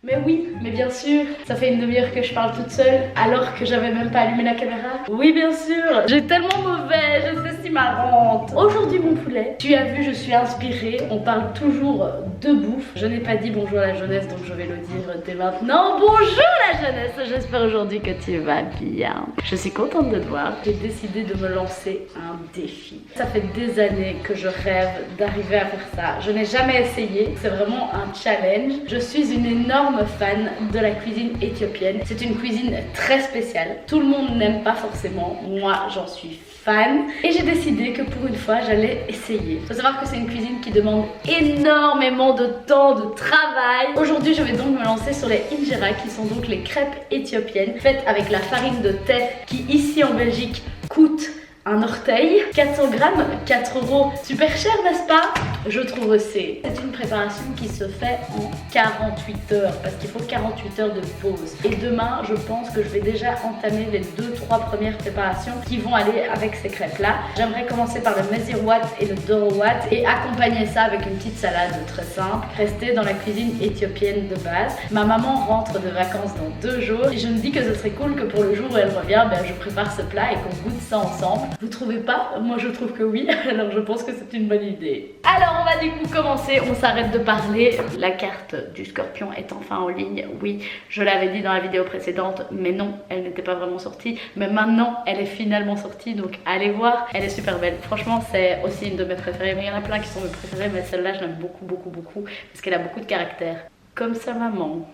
Mais oui, mais bien sûr, ça fait une demi-heure que je parle toute seule alors que j'avais même pas allumé la caméra. Oui, bien sûr, j'ai tellement mauvais, je sais si marrante. Aujourd'hui, mon poulet, tu as vu, je suis inspirée. On parle toujours de bouffe. Je n'ai pas dit bonjour à la jeunesse, donc je vais le dire dès maintenant. Bonjour la jeunesse, j'espère aujourd'hui que tu vas bien. Je suis contente de te voir. J'ai décidé de me lancer un défi. Ça fait des années que je rêve d'arriver à faire ça. Je n'ai jamais essayé, c'est vraiment un challenge. Je suis une énorme fan de la cuisine éthiopienne. C'est une cuisine très spéciale. Tout le monde n'aime pas forcément. Moi, j'en suis fan. Et j'ai décidé que pour une fois, j'allais essayer. Il faut savoir que c'est une cuisine qui demande énormément de temps, de travail. Aujourd'hui, je vais donc me lancer sur les injera, qui sont donc les crêpes éthiopiennes faites avec la farine de teff qui, ici en Belgique, coûte un orteil, 400 grammes, 4 €, super cher n'est-ce pas? Je trouve aussi. C'est une préparation qui se fait en 48 heures parce qu'il faut 48 heures de pause. Et demain, je pense que je vais déjà entamer les 2-3 premières préparations qui vont aller avec ces crêpes là. J'aimerais commencer par le mezirwat et le dorowat et accompagner ça avec une petite salade très simple. Rester dans la cuisine éthiopienne de base. Ma maman rentre de vacances dans 2 jours et je me dis que ce serait cool que pour le jour où elle revient, ben, je prépare ce plat et qu'on goûte ça ensemble. Vous trouvez pas? Moi je trouve que oui, alors je pense que c'est une bonne idée. Alors on va du coup commencer, on s'arrête de parler. La carte du scorpion est enfin en ligne. Oui, je l'avais dit dans la vidéo précédente, mais non, elle n'était pas vraiment sortie. Mais maintenant, elle est finalement sortie, donc allez voir. Elle est super belle. Franchement, c'est aussi une de mes préférées. Mais il y en a plein qui sont mes préférées, mais celle-là, je l'aime beaucoup, beaucoup, beaucoup. Parce qu'elle a beaucoup de caractère. Comme sa maman.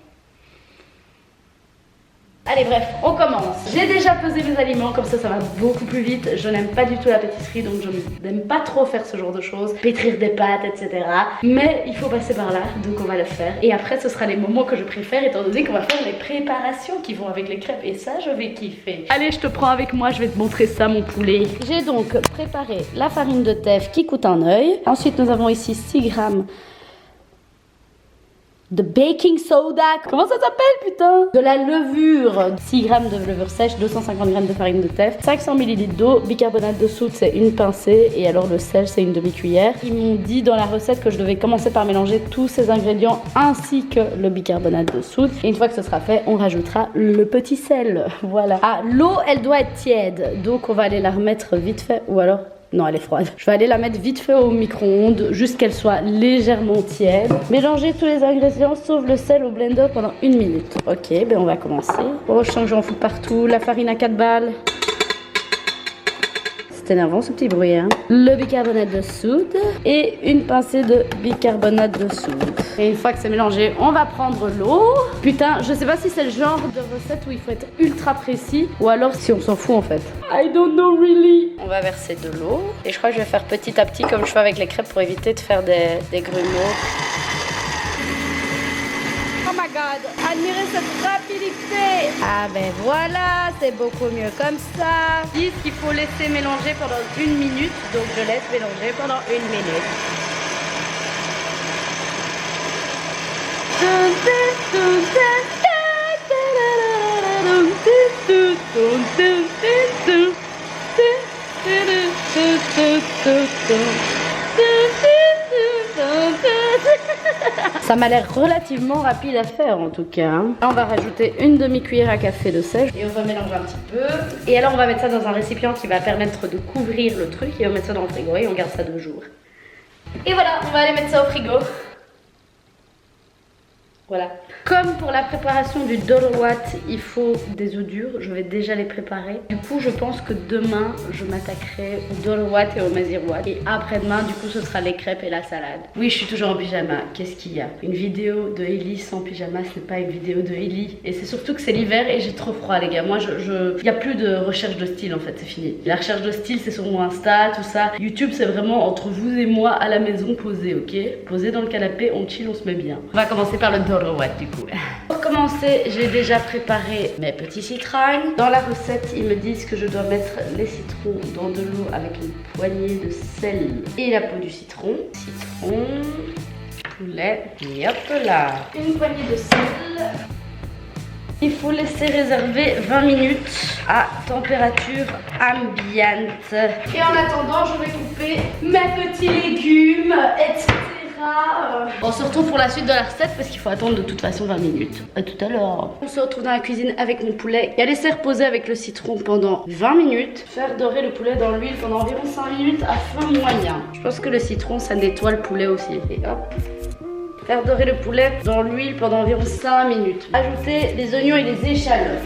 Allez bref, on commence. J'ai déjà pesé mes aliments, comme ça va beaucoup plus vite. Je n'aime pas du tout la pâtisserie, donc je n'aime pas trop faire ce genre de choses. Pétrir des pâtes, etc. Mais il faut passer par là, donc on va le faire. Et après, ce sera les moments que je préfère, étant donné qu'on va faire les préparations qui vont avec les crêpes. Et ça, je vais kiffer. Allez, je te prends avec moi, je vais te montrer ça, mon poulet. J'ai donc préparé la farine de teff qui coûte un œil. Ensuite, nous avons ici 6 grammes de baking soda, comment ça s'appelle putain? De la levure, 6 grammes de levure sèche, 250 grammes de farine de teff, 500 ml d'eau, bicarbonate de soude c'est une pincée et alors le sel c'est une demi-cuillère. Ils m'ont dit dans la recette que je devais commencer par mélanger tous ces ingrédients ainsi que le bicarbonate de soude. Et une fois que ce sera fait, on rajoutera le petit sel, voilà. Ah, l'eau elle doit être tiède, donc on va aller la remettre vite fait ou alors... Non, elle est froide. Je vais aller la mettre vite fait au micro-ondes, juste qu'elle soit légèrement tiède. Mélanger tous les ingrédients sauf le sel au blender pendant 1 minute. Ok, ben on va commencer. Oh, je sens que j'en fous partout. La farine à 4 balles. C'est énervant ce petit bruit, hein. Le bicarbonate de soude et une pincée de bicarbonate de soude. Et une fois que c'est mélangé, on va prendre l'eau. Putain, je sais pas si c'est le genre de recette où il faut être ultra précis ou alors si on s'en fout en fait. I don't know really. On va verser de l'eau et je crois que je vais faire petit à petit comme je fais avec les crêpes pour éviter de faire des grumeaux. Oh my god, admirez cette rapidité. Ah ben voilà, c'est beaucoup mieux comme ça. Ils disent qu'il faut laisser mélanger pendant 1 minute, donc je laisse mélanger pendant 1 minute. Ça m'a l'air relativement rapide à faire en tout cas. Là, on va rajouter une demi-cuillère à café de sel et on va mélanger un petit peu. Et alors on va mettre ça dans un récipient qui va permettre de couvrir le truc et on va mettre ça dans le frigo et on garde ça 2 jours. Et voilà, on va aller mettre ça au frigo. Voilà. Comme pour la préparation du dorowat, il faut des œufs durs. Je vais déjà les préparer. Du coup, je pense que demain, je m'attaquerai au dorowat et au mezirwat. Et après-demain, du coup, ce sera les crêpes et la salade. Oui, je suis toujours en pyjama. Qu'est-ce qu'il y a? Une vidéo de Ellie sans pyjama, ce n'est pas une vidéo de Ellie. Et c'est surtout que c'est l'hiver et j'ai trop froid, les gars. Moi, il n'y a plus de recherche de style, en fait. C'est fini. La recherche de style, c'est sur mon Insta, tout ça. YouTube, c'est vraiment entre vous et moi à la maison, posé, ok? Posé dans le canapé, on chill, on se met bien. On va commencer par le dorowat, du coup. Pour commencer, j'ai déjà préparé mes petits citrons. Dans la recette, ils me disent que je dois mettre les citrons dans de l'eau avec une poignée de sel et la peau du citron. Citron, poulet, et hop là. Une poignée de sel. Il faut laisser réserver 20 minutes à température ambiante. Et en attendant, je vais couper mes petits légumes, etc. On se retrouve pour la suite de la recette parce qu'il faut attendre de toute façon 20 minutes. À tout à l'heure. On se retrouve dans la cuisine avec mon poulet. Il a laissé reposer avec le citron pendant 20 minutes. Faire dorer le poulet dans l'huile pendant environ 5 minutes à feu moyen. Je pense que le citron ça nettoie le poulet aussi. Et hop. Faire dorer le poulet dans l'huile pendant environ 5 minutes. Ajouter les oignons et les échalotes.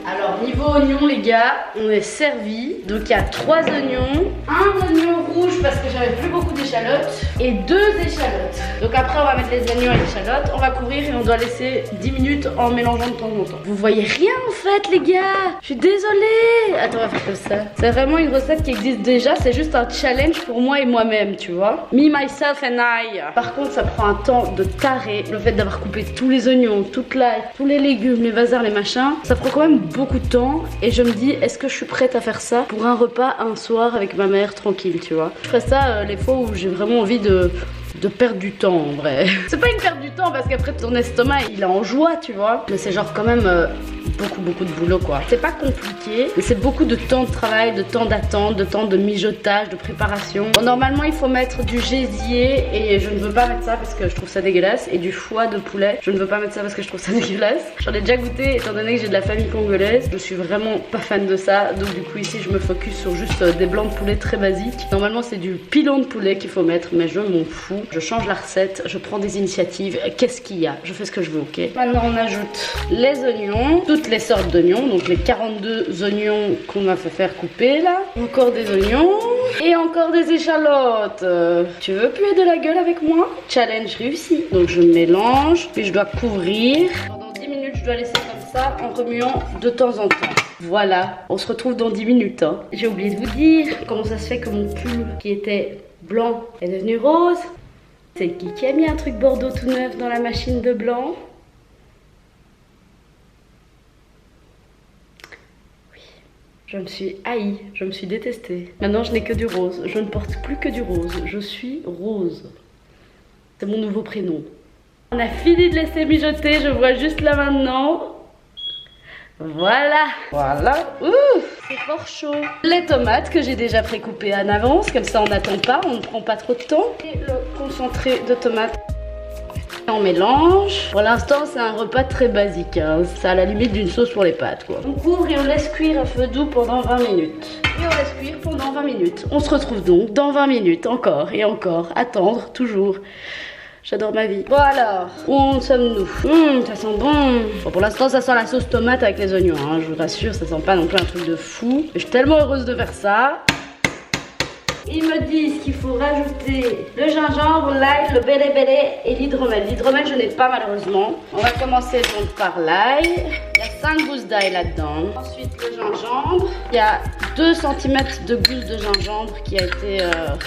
Alors niveau oignons les gars, on est servi. Donc il y a 3 oignons, un oignon rouge parce que j'avais plus beaucoup d'échalotes et 2 échalotes. Donc après on va mettre les oignons et les échalotes, on va couvrir et on doit laisser 10 minutes en mélangeant de temps en temps. Vous voyez rien en fait les gars. Je suis désolée. Attends, on va faire comme ça. C'est vraiment une recette qui existe déjà, c'est juste un challenge pour moi et moi-même, tu vois. Me, myself and I. Par contre ça prend un temps de taré. Le fait d'avoir coupé tous les oignons, toute l'ail, tous les légumes, les bazars, les machins, ça prend quand même beaucoup de temps. Et je me dis, est-ce que je suis prête à faire ça pour un repas un soir avec ma mère tranquille, tu vois. Je ferais ça les fois où j'ai vraiment envie de perdre du temps en vrai. C'est pas une perte du temps parce qu'après ton estomac il est en joie, tu vois. Mais c'est genre quand même beaucoup de boulot quoi. C'est pas compliqué, mais c'est beaucoup de temps de travail, de temps d'attente, de temps de mijotage, de préparation. Bon, normalement il faut mettre du gésier et je ne veux pas mettre ça parce que je trouve ça dégueulasse. Et du foie de poulet, je ne veux pas mettre ça parce que je trouve ça dégueulasse. J'en ai déjà goûté étant donné que j'ai de la famille congolaise. Je suis vraiment pas fan de ça. Donc du coup ici je me focus sur juste des blancs de poulet très basiques. Normalement c'est du pilon de poulet qu'il faut mettre, mais je m'en fous. Je change la recette, je prends des initiatives. Qu'est-ce qu'il y a? Je fais ce que je veux, ok? Maintenant on ajoute les oignons, toutes les sortes d'oignons, donc les 42 oignons qu'on m'a fait faire couper là. Encore des oignons et encore des échalotes. Tu veux puer de la gueule avec moi? Challenge réussi. Donc je mélange, puis je dois couvrir. Pendant 10 minutes je dois laisser comme ça en remuant de temps en temps. Voilà, on se retrouve dans 10 minutes. Hein. J'ai oublié de vous dire comment ça se fait que mon pull qui était blanc est devenu rose. C'est qui a mis un truc bordeaux tout neuf dans la machine de blanc? Oui. Je me suis haïe, je me suis détestée. Maintenant je n'ai que du rose. Je ne porte plus que du rose. Je suis Rose. C'est mon nouveau prénom. On a fini de laisser mijoter, je vois juste là maintenant. Voilà, voilà, c'est fort chaud. Les tomates que j'ai déjà précoupées en avance, comme ça on n'attend pas, on ne prend pas trop de temps. Et le concentré de tomates. On mélange. Pour l'instant c'est un repas très basique, hein. C'est à la limite d'une sauce pour les pâtes quoi. On couvre et on laisse cuire à feu doux pendant 20 minutes. Et on laisse cuire pendant 20 minutes. On se retrouve donc dans 20 minutes, encore et encore, attendre toujours. J'adore ma vie. Bon alors, où en sommes-nous? Ça sent bon. Bon, pour l'instant, ça sent la sauce tomate avec les oignons. Hein. Je vous rassure, ça sent pas non plus un truc de fou. Je suis tellement heureuse de faire ça. Ils me disent qu'il faut rajouter le gingembre, l'ail, le bélé et l'hydromel. L'hydromel, je n'ai pas malheureusement. On va commencer donc par l'ail. Il y a 5 gousses d'ail là-dedans. Ensuite, le gingembre. Il y a 2 cm de gousse de gingembre qui a été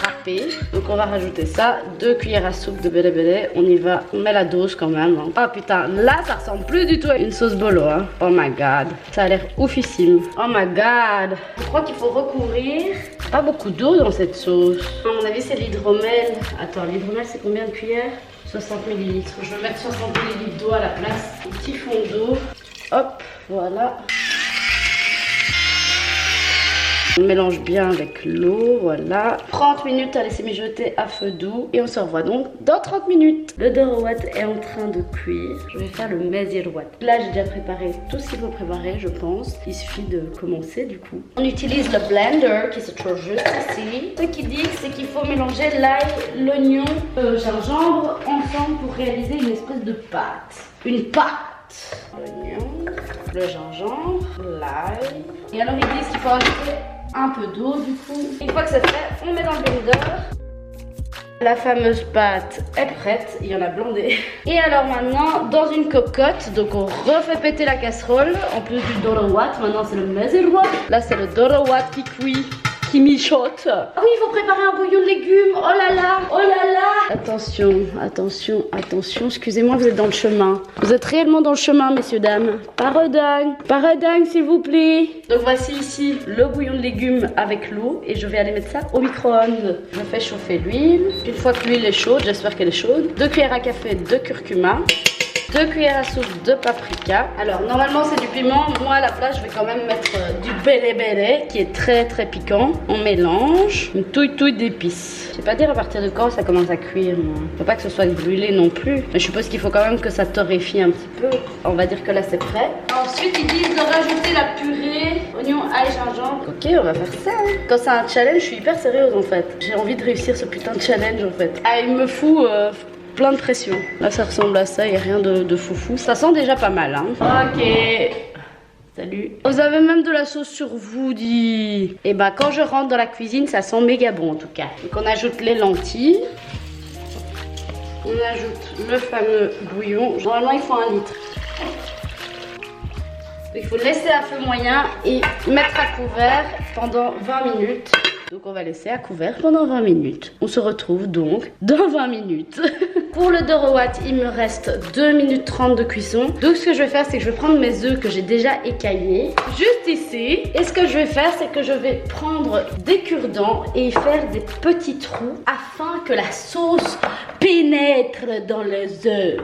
râpée. Donc, on va rajouter ça. 2 cuillères à soupe de bélé. On y va. On met la dose quand même. Hein. Oh putain, là, ça ressemble plus du tout à une sauce bolo. Hein. Oh my god. Ça a l'air oufissime. Oh my god. Je crois qu'il faut recouvrir. Pas beaucoup d'eau dans cette sauce. À mon avis, c'est l'hydromel. Attends, l'hydromel, c'est combien de cuillères? 60 ml. Je vais mettre 60 ml d'eau à la place. Un petit fond d'eau. Hop, voilà. On mélange bien avec l'eau, voilà. 30 minutes à laisser mijoter à feu doux. Et on se revoit donc dans 30 minutes. Le dorowat est en train de cuire. Je vais faire le mezirwat. Là, j'ai déjà préparé tout ce qu'il faut préparer, je pense. Il suffit de commencer du coup. On utilise le blender qui se trouve juste ici. Ce qu'il dit, c'est qu'il faut mélanger l'ail, l'oignon, le gingembre ensemble pour réaliser une espèce de pâte. Une pâte. L'oignon, le gingembre, l'ail. Et alors, ils disent qu'il faut ajouter un peu d'eau du coup. Une fois que c'est fait, on met dans le blender. La fameuse pâte est prête, il y en a blindé. Et alors maintenant, dans une cocotte, donc on refait péter la casserole. En plus du dorowat, maintenant c'est le mezirwat. Là c'est le dorowat qui cuit, qui mijote. Ah oui, il faut préparer un bouillon de légumes. Oh là là, oh là là. Attention, attention, attention. Excusez-moi, vous êtes dans le chemin. Vous êtes réellement dans le chemin, messieurs, dames. Paradingue, s'il vous plaît. Donc voici ici le bouillon de légumes avec l'eau. Et je vais aller mettre ça au micro-ondes. Je fais chauffer l'huile. Une fois que l'huile est chaude, j'espère qu'elle est chaude. 2 cuillères à café de curcuma. 2 cuillères à soupe de paprika. Alors normalement c'est du piment, moi à la place je vais quand même mettre du bele qui est très piquant. On mélange une touille d'épices. Je sais pas dire à partir de quand ça commence à cuire. Moi. Faut pas que ce soit brûlé non plus. Mais je suppose qu'il faut quand même que ça torréfie un petit peu. On va dire que là c'est prêt. Ensuite ils disent de rajouter la purée, oignon, ail, gingembre. Ok, on va faire ça. Hein. Quand c'est un challenge, je suis hyper sérieuse en fait. J'ai envie de réussir ce putain de challenge en fait. Ah, il me fout plein de pression. Là ça ressemble à ça, il n'y a rien de foufou. Ça sent déjà pas mal. Hein. Ok. Salut. Vous avez même de la sauce sur vous, dit. Et bah quand je rentre dans la cuisine, ça sent méga bon en tout cas. Donc on ajoute les lentilles. On ajoute le fameux bouillon. Normalement il faut 1 litre. Il faut laisser à feu moyen et mettre à couvert pendant 20 minutes. Donc on va laisser à couvert pendant 20 minutes. On se retrouve donc dans 20 minutes. Pour le Doroat, il me reste 2 minutes 30 de cuisson. Donc ce que je vais faire, c'est que je vais prendre mes œufs que j'ai déjà écaillés. Juste ici. Et ce que je vais faire, c'est que je vais prendre des cure-dents et y faire des petits trous afin que la sauce pénètre dans les œufs.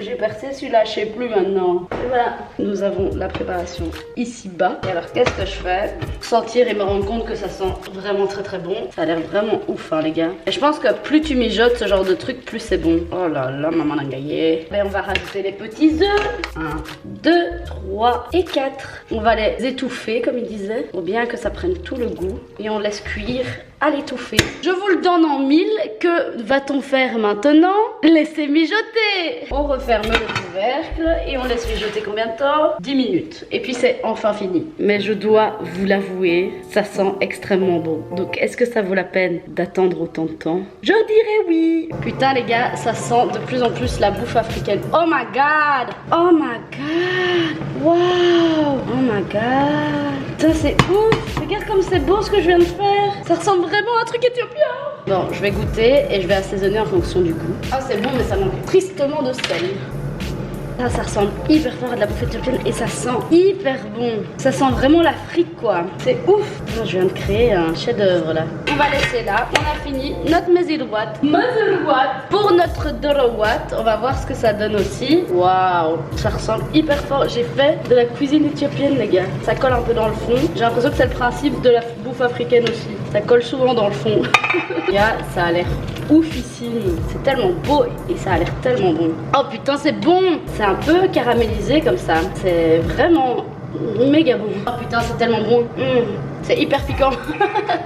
J'ai percé celui-là, je sais plus maintenant. Et voilà, nous avons la préparation ici bas. Et alors qu'est-ce que je fais? Sentir et me rendre compte que ça sent vraiment très bon. Ça a l'air vraiment ouf hein les gars. Et je pense que plus tu mijotes ce genre de truc, plus c'est bon. Oh là là, maman a gagné. Et on va rajouter les petits œufs. 1, 2, 3 et 4. On va les étouffer comme il disait, pour bien que ça prenne tout le goût. Et on laisse cuire à l'étouffer. Je vous le donne en 1000. Que va-t-on faire maintenant? Laissez mijoter. On referme le couvercle et on laisse mijoter combien de temps? 10 minutes. Et puis c'est enfin fini. Mais je dois vous l'avouer, ça sent extrêmement bon. Donc est-ce que ça vaut la peine d'attendre autant de temps? Je dirais oui. Putain les gars, ça sent de plus en plus la bouffe africaine. Oh my god. Oh my god. Wow. Oh my god. Putain c'est ouf. Regarde comme c'est beau ce que je viens de faire. Ça ressemble vraiment à un truc éthiopien. Bon, je vais goûter et je vais assaisonner en fonction du goût. Ah, c'est bon, mais ça manque tristement de sel. Ça ressemble hyper fort à de la bouffe éthiopienne et ça sent hyper bon. Ça sent vraiment l'Afrique quoi. C'est ouf. Je viens de créer un chef-d'œuvre là. On va laisser là. On a fini notre mezilwat. Pour notre Doroat, on va voir ce que ça donne aussi. Waouh, ça ressemble hyper fort. J'ai fait de la cuisine éthiopienne les gars. Ça colle un peu dans le fond. J'ai l'impression que c'est le principe de la bouffe africaine aussi. Ça colle souvent dans le fond. Les gars, ça a l'air oufissime. C'est tellement beau et ça a l'air tellement bon. Oh putain, c'est bon. C'est un peu caramélisé comme ça. C'est vraiment méga bon. Oh putain, c'est tellement bon. C'est hyper piquant.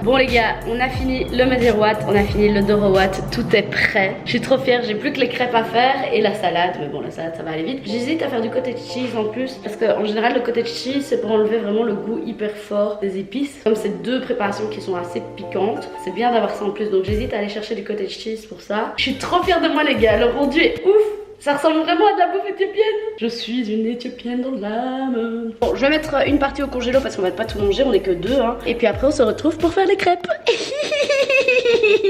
Bon les gars, on a fini le mezilwat, on a fini le Doroat, tout est prêt. Je suis trop fière, j'ai plus que les crêpes à faire et la salade. Mais bon, la salade ça va aller vite. J'hésite à faire du cottage cheese en plus parce qu'en général le cottage cheese c'est pour enlever vraiment le goût hyper fort des épices. Comme c'est 2 préparations qui sont assez piquantes, c'est bien d'avoir ça en plus. Donc j'hésite à aller chercher du cottage cheese pour ça. Je suis trop fière de moi les gars, le rendu est ouf. Ça ressemble vraiment à de la bouffe éthiopienne. Je suis une éthiopienne dans l'âme. Bon, je vais mettre une partie au congélo parce qu'on va pas tout manger, on est que 2 hein. Et puis après on se retrouve pour faire les crêpes.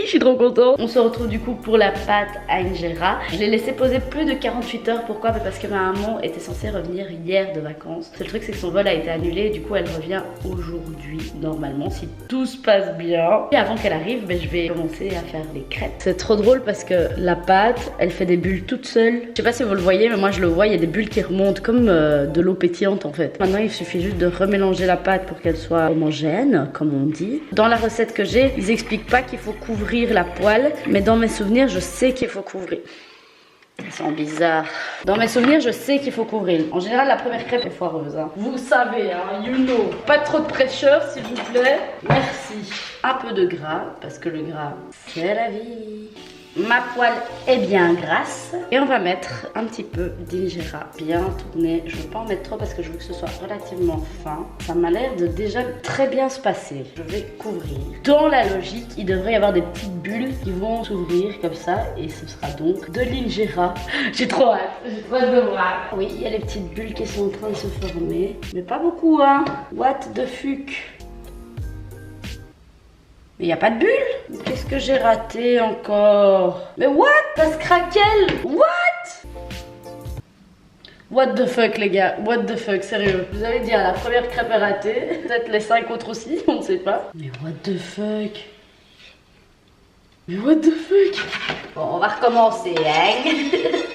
Je suis trop contente. On se retrouve du coup pour la pâte à injera. Je l'ai laissé poser plus de 48 heures. Pourquoi? Parce que ma maman était censée revenir hier de vacances. Le truc c'est que son vol a été annulé. Du coup elle revient aujourd'hui normalement si tout se passe bien. Et avant qu'elle arrive, je vais commencer à faire les crêpes. C'est trop drôle parce que la pâte, elle fait des bulles toute seule. Je sais pas si vous le voyez, mais moi je le vois, il y a des bulles qui remontent comme de l'eau pétillante en fait. Maintenant il suffit juste de remélanger la pâte pour qu'elle soit homogène, comme on dit. Dans la recette que j'ai, ils expliquent pas qu'il faut couvrir la poêle, mais dans mes souvenirs, je sais qu'il faut couvrir. Ça sent bizarre. Dans mes souvenirs, je sais qu'il faut couvrir. En général, la première crêpe est foireuse. Hein. Vous savez, hein, you know. Pas trop de pressure, s'il vous plaît. Merci. Un peu de gras, parce que le gras, c'est la vie. Ma poêle est bien grasse et on va mettre un petit peu d'injera bien tourné. Je ne veux pas en mettre trop parce que je veux que ce soit relativement fin. Ça m'a l'air de déjà très bien se passer. Je vais couvrir. Dans la logique, il devrait y avoir des petites bulles qui vont s'ouvrir comme ça et ce sera donc de l'injera. J'ai trop hâte. J'ai trop hâte de voir. Oui, il y a les petites bulles qui sont en train de se former. Mais pas beaucoup, hein. What the fuck? Mais il n'y a pas de bulle. Qu'est-ce que j'ai raté encore? Mais what? Ça se craquelle. What the fuck les gars? What the fuck, sérieux? Vous allez dire la première crêpe est ratée. Peut-être les 5 autres aussi, on ne sait pas. Mais what the fuck? Mais what the fuck? Bon, on va recommencer, hein.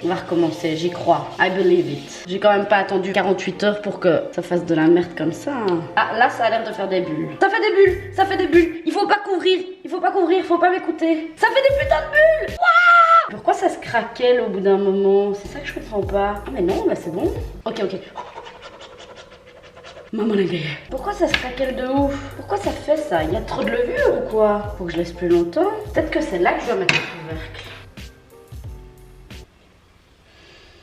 On va recommencer, j'y crois. I believe it. J'ai quand même pas attendu 48 heures pour que ça fasse de la merde comme ça. Ah, là, ça a l'air de faire des bulles. Ça fait des bulles, ça fait des bulles. Il faut pas couvrir, il faut pas couvrir, faut pas m'écouter. Ça fait des putains de bulles. Wouah! Pourquoi ça se craquelle au bout d'un moment? C'est ça que je comprends pas. Ah, mais non, là, c'est bon. Ok. Maman la gueule. Pourquoi ça se craquelle de ouf? Pourquoi ça fait ça? Il y a trop de levure ou quoi? Faut que je laisse plus longtemps. Peut-être que c'est là que je dois mettre le couvercle.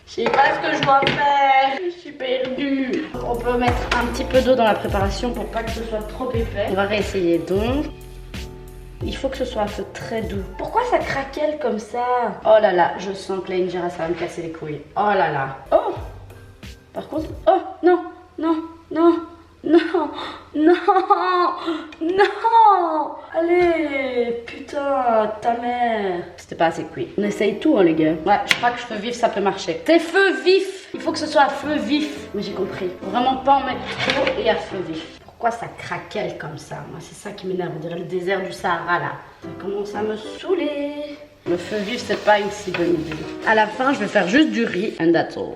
Je sais pas ce que je dois faire. Je suis perdue. On peut mettre un petit peu d'eau dans la préparation pour pas que ce soit trop épais. On va réessayer donc. Il faut que ce soit un feu très doux. Pourquoi ça craquelle comme ça? Oh là là, je sens que la injera ça va me casser les couilles. Oh là là. Oh! Par contre... Oh non! Allez, putain, ta mère. C'était pas assez cuit. On essaye tout, hein, les gars. Ouais, je crois que feu vif, ça peut marcher. C'est feu vif. Il faut que ce soit à feu vif. Mais j'ai compris. Faut vraiment pas en mettre trop et à feu vif. Pourquoi ça craquelle comme ça? Moi, c'est ça qui m'énerve. On dirait le désert du Sahara, là. Ça commence à me saouler. Le feu vif, c'est pas une si bonne idée. À la fin, je vais faire juste du riz. And that's all.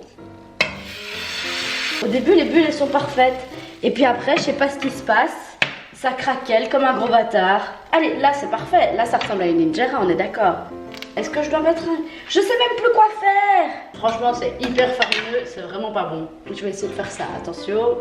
Au début, les bulles, elles sont parfaites. Et puis après, je sais pas ce qui se passe. Ça craquelle comme un gros bâtard. Allez, là, c'est parfait. Là, ça ressemble à une injera, on est d'accord. Est-ce que je dois mettre un... Je sais même plus quoi faire. Franchement, c'est hyper farineux. C'est vraiment pas bon. Je vais essayer de faire ça. Attention.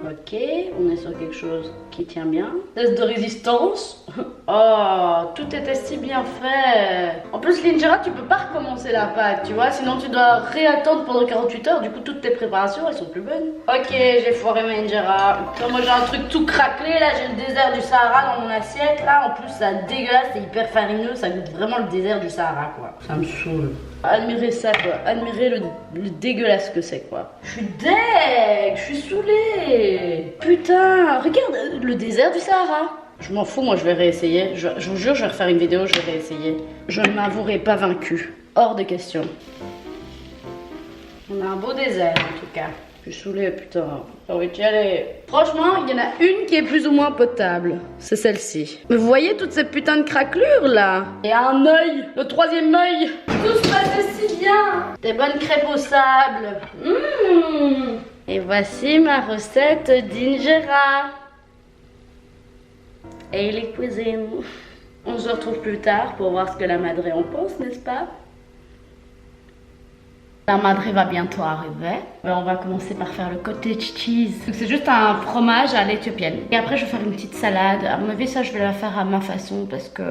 Ok, on est sur quelque chose qui tient bien. Test de résistance. Oh, tout était si bien fait. En plus, l'injera, tu peux pas recommencer la pâte, tu vois. Sinon, tu dois réattendre pendant 48 heures. Du coup, toutes tes préparations, elles sont plus bonnes. Ok, j'ai foiré ma injera. Moi, j'ai un truc tout craquelé. Là, j'ai le désert du Sahara dans mon assiette. Là, en plus, ça dégueulasse. C'est hyper farineux. Ça goûte vraiment le désert du Sahara, quoi. Ça me saoule. Admirez ça, quoi. Admirez le dégueulasse que c'est, quoi. Je suis deg. Je suis saoulée. Putain, regarde le désert du Sahara. Je m'en fous, moi je vais réessayer. Je vous jure, je vais refaire une vidéo, je vais réessayer. Je ne m'avouerai pas vaincue. Hors de question. On a un beau désert en tout cas. Je suis saoulée, putain. J'ai envie d'y aller. Franchement, il y en a une qui est plus ou moins potable. C'est celle-ci. Mais vous voyez toutes ces putains de craquelures là? Et un œil, le troisième œil. Tout se passe si bien. Des bonnes crêpes au sable. Et voici ma recette d'injera. Et les cuisines. On se retrouve plus tard pour voir ce que la madré en pense, n'est-ce pas? La madré va bientôt arriver. On va commencer par faire le cottage cheese. C'est juste un fromage à l'éthiopienne. Et après, je vais faire une petite salade. À mon avis, ça, je vais la faire à ma façon parce que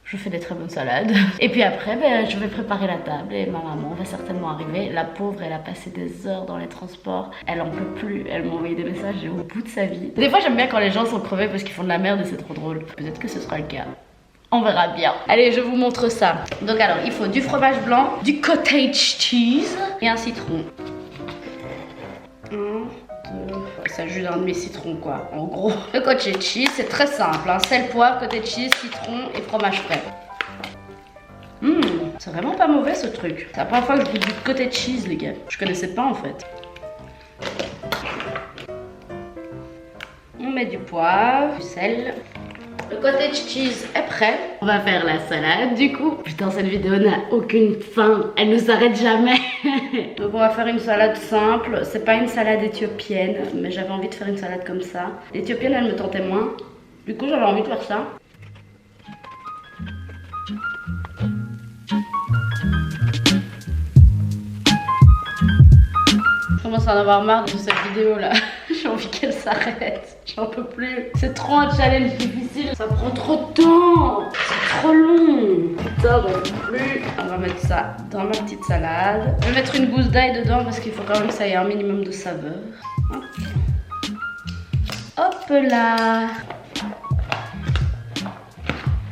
je fais des très bonnes salades. Et puis après, je vais préparer la table et ma maman va certainement arriver. La pauvre, elle a passé des heures dans les transports. Elle en peut plus. Elle m'a envoyé des messages au bout de sa vie. Des fois, j'aime bien quand les gens sont crevés parce qu'ils font de la merde et c'est trop drôle. Peut-être que ce sera le cas. On verra bien. Allez, je vous montre ça. Donc alors, il faut du fromage blanc, du cottage cheese et un citron. 1, 2... C'est juste un demi-citron quoi, en gros. Le cottage cheese, c'est très simple. Hein. Sel, poivre, cottage cheese, citron et fromage frais. C'est vraiment pas mauvais ce truc. C'est la première fois que je goûte du cottage cheese, les gars. Je connaissais pas en fait. On met du poivre, du sel. Le cottage cheese est prêt. On va faire la salade du coup. Putain, cette vidéo n'a aucune fin. Elle ne s'arrête jamais. Donc on va faire une salade simple. C'est pas une salade éthiopienne, mais j'avais envie de faire une salade comme ça. L'éthiopienne, elle me tentait moins. Du coup, j'avais envie de faire ça. Je commence à en avoir marre de cette vidéo là. J'ai envie qu'elle s'arrête. J'en peux plus. C'est trop un challenge difficile. Ça prend trop de temps. C'est trop long. Putain, j'en peux plus. On va mettre ça dans ma petite salade. Je vais mettre une gousse d'ail dedans parce qu'il faut quand même que ça ait un minimum de saveur. Hop, hop là.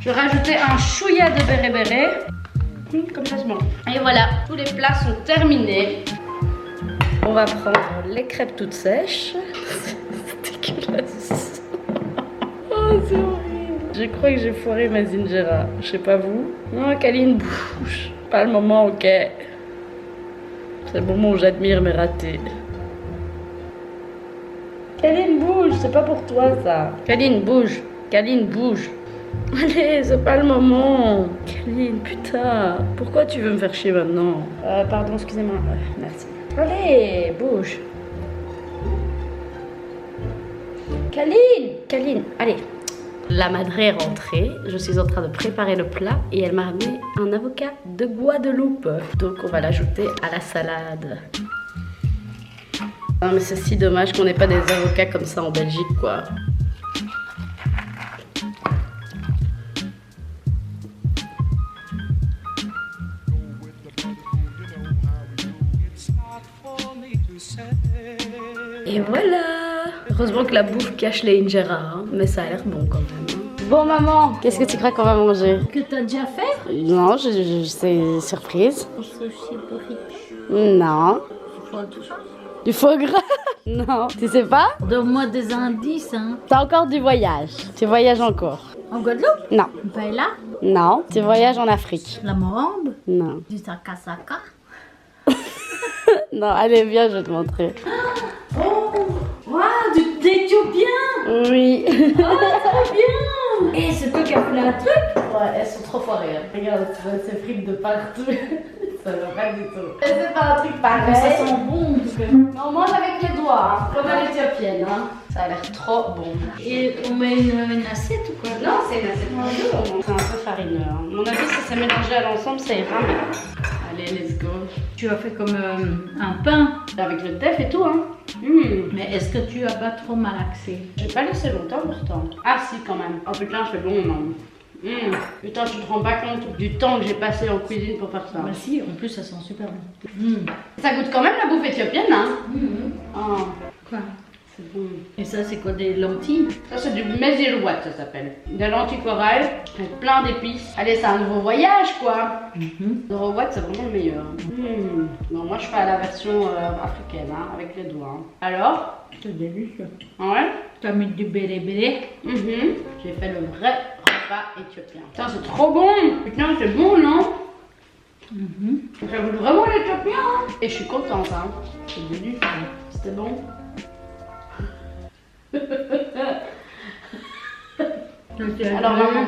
Je vais rajouter un chouïa de béré-béré. Comme ça, c'est bon. Et voilà, tous les plats sont terminés. On va prendre les crêpes toutes sèches. C'est dégueulasse. Oh, c'est horrible. Je crois que j'ai foiré ma injera. Je sais pas vous. Non, Kaline bouge. Pas le moment, ok. C'est le moment où j'admire mes ratés. Kaline bouge, c'est pas pour toi ça. Kaline bouge. Kaline, bouge. Allez, c'est pas le moment. Kaline, putain, pourquoi tu veux me faire chier maintenant? Pardon, excusez-moi. Merci. Allez, bouge. Kaline, allez. La madre est rentrée, je suis en train de préparer le plat et elle m'a ramené un avocat de Guadeloupe. Donc on va l'ajouter à la salade. Non mais c'est si dommage qu'on n'ait pas des avocats comme ça en Belgique quoi. Et voilà. Heureusement que la bouffe cache les injera, hein, mais ça a l'air bon quand même. Hein. Bon maman, qu'est-ce que tu crois qu'on va manger? Que t'as déjà fait? Non, c'est surprise. Non. Du foie gras? Non. Tu sais pas? Donne-moi des indices, hein. T'as encore du voyage. Tu voyages encore. En Guadeloupe? Non. Paella? Non. Tu voyages en Afrique. La morambe? Non. Du saka-saka? Non, allez, viens, je vais te montrer. Oh! Waouh, d'Éthiopien! Oui. Oh, trop bien! Et c'est toi qui as fait un truc? Ouais, elles sont trop foirées. Hein. Regarde, c'est frites de partout. Ça va pas du tout. C'est pas un truc pareil. Ça sent bon. On mange avec les doigts, hein, comme à l'éthiopienne. Hein. Ça a l'air trop bon. Et on met une assiette ou quoi? Non, c'est une assiette moelleux. C'est un peu farineux. Hein. Mon avis, si c'est mélangé à l'ensemble, ça ira. Mais... Allez, let's go. Tu as fait comme un pain. Avec le teff et tout, hein. Mais est-ce que tu as pas trop malaxé? J'ai pas laissé longtemps pourtant. Ah si, quand même. Oh putain, c'est bon, non. Putain, tu te rends pas compte du temps que j'ai passé en cuisine pour faire ça. Bah si, en plus ça sent super bon. Ça goûte quand même la bouffe éthiopienne, hein. Oh, Quoi? c'est bon. Et ça c'est quoi, des lentilles? Ça c'est du mezilwat, ça s'appelle. Des lentilles corail avec plein d'épices. Allez, c'est un nouveau voyage quoi. Le Mezilwat c'est vraiment le meilleur. Bon, moi je fais à la version africaine, hein, avec les doigts. Hein. Alors? C'est délicieux. Ah ouais? Tu as mis du béré. J'ai fait le vrai repas éthiopien. Putain, c'est trop bon! Putain, c'est bon, non? Ça goûte vraiment l'éthiopien, hein? Et je suis contente, hein. C'est délicieux. C'était bon? Alors, maman.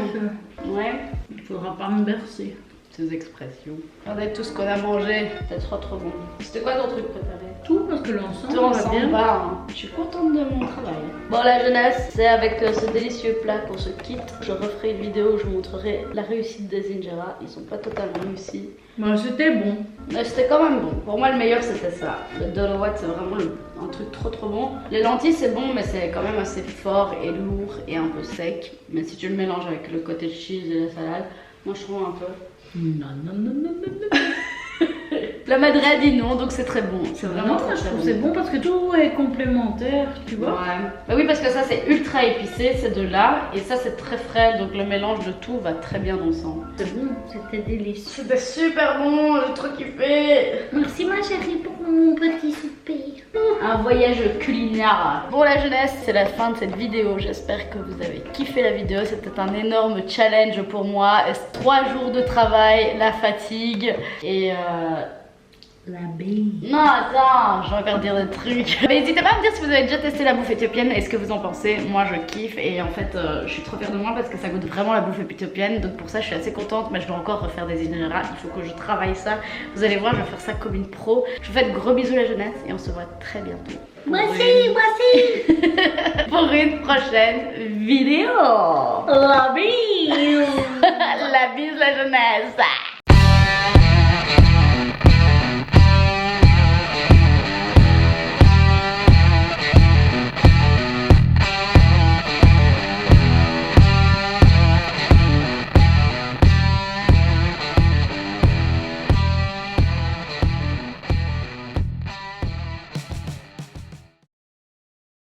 Ouais. Il faudra pas me bercer. Ces expressions. Regardez tout ce qu'on a mangé. C'était trop bon. C'était quoi ton truc préféré? Tout parce que l'ensemble Tout va ensemble, bien. hein. Je suis contente de mon travail. Bon, la jeunesse, c'est avec ce délicieux plat qu'on se quitte. Je referai une vidéo où je vous montrerai la réussite des injera. Ils sont pas totalement réussis. Bah, c'était bon. Mais c'était quand même bon. Pour moi, le meilleur, c'était ça. Le dolowat, c'est vraiment un truc trop bon. Les lentilles, c'est bon, mais c'est quand même assez fort et lourd et un peu sec. Mais si tu le mélanges avec le côté cheese et la salade, moi, je trouve un peu... Non. La madre a dit non, donc c'est très bon. C'est vraiment Non, très je trouve bon. c'est bon parce que tout est complémentaire, tu vois. Ouais. Bah oui, parce que ça c'est ultra épicé, c'est de là, et ça c'est très frais, donc le mélange de tout va très bien ensemble. C'est bon, c'était délicieux. C'était super bon, j'ai trop kiffé. Merci ma chérie pour mon petit souper. Un voyage culinaire. Bon la jeunesse, c'est la fin de cette vidéo. J'espère que vous avez kiffé la vidéo. C'était un énorme challenge pour moi. 3 jours de travail, la fatigue et La bille. non, attends, je vais encore dire des trucs. Mais n'hésitez pas à me dire si vous avez déjà testé la bouffe éthiopienne et ce que vous en pensez. Moi, je kiffe et en fait, je suis trop fière de moi parce que ça goûte vraiment la bouffe éthiopienne. Donc pour ça, je suis assez contente, mais je dois encore refaire des injera. Il faut que je travaille ça. Vous allez voir, je vais faire ça comme une pro. Je vous fais de gros bisous la jeunesse et on se voit très bientôt. Moi aussi. Pour une prochaine vidéo. La bille. La bise la jeunesse.